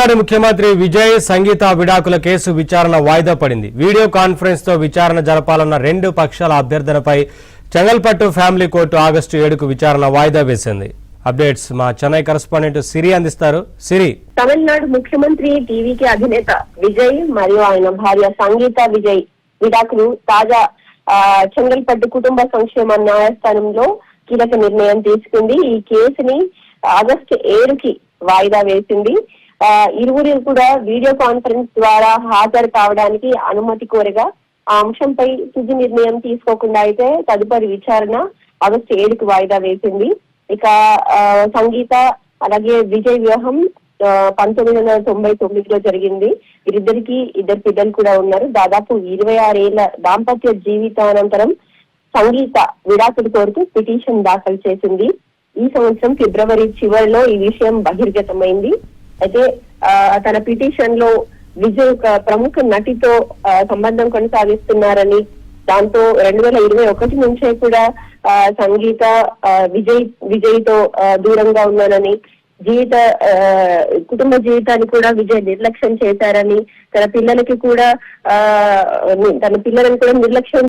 తమిళనాడు ముఖ్యమంత్రి విజయ్ సంగీత విడాకుల కేసు విచారణ వాయిదా పడింది. వీడియో కాన్ఫరెన్స్ తో విచారణ జరపాలన్న రెండు పక్షాల అభ్యర్థనపై చెంగల్పట్టు ఫ్యామిలీ కోర్టు ఆగస్టు 7కు విచారణ వాయిదా వేసింది. అప్డేట్స్ మా చెన్నై కరెస్పాండెంట్ సిరి అందిస్తారు. సిరి, తమిళనాడు ముఖ్యమంత్రి టీవీకి అధినేత విజయ్ మరియు ఆయన భార్య సంగీత విజయ్ విడాకులు తాజా చెంగల్పట్టు కుటుంబ సంక్షేమ న్యాయస్థానంలో కీలక నిర్ణయం తీసుకుంది. ఈ కేసుని ఆగస్టు 7కి వాయిదా వేసింది. ఇరువురు కూడా వీడియో కాన్ఫరెన్స్ ద్వారా హాజరు కావడానికి అనుమతి కోరగా ఆ అంశంపై తుది నిర్ణయం తీసుకోకుండా అయితే తదుపరి విచారణ ఆగస్టు 7కి వాయిదా వేసింది. ఇక సంగీత అలాగే విజయ్ వివాహం 1999లో జరిగింది. వీరిద్దరికి ఇద్దరు పిల్లలు కూడా ఉన్నారు. దాదాపు 26 ఏళ్ల దాంపత్య జీవితానంతరం సంగీత విడాకులు కోరుతూ పిటిషన్ దాఖలు చేసింది. ఈ సంవత్సరం ఫిబ్రవరి చివరిలో ఈ విషయం బహిర్గతమైంది. అయితే తన పిటిషన్ లో విజయ్ ఒక ప్రముఖ నటితో సంబంధం కొనసాగిస్తున్నారని, దాంతో 2021 నుంచే కూడా సంగీత విజయ్ తో దూరంగా ఉన్నానని, కుటుంబ జీవితాన్ని కూడా విజయ్ నిర్లక్ష్యం చేశారని, తన పిల్లలను కూడా నిర్లక్ష్యం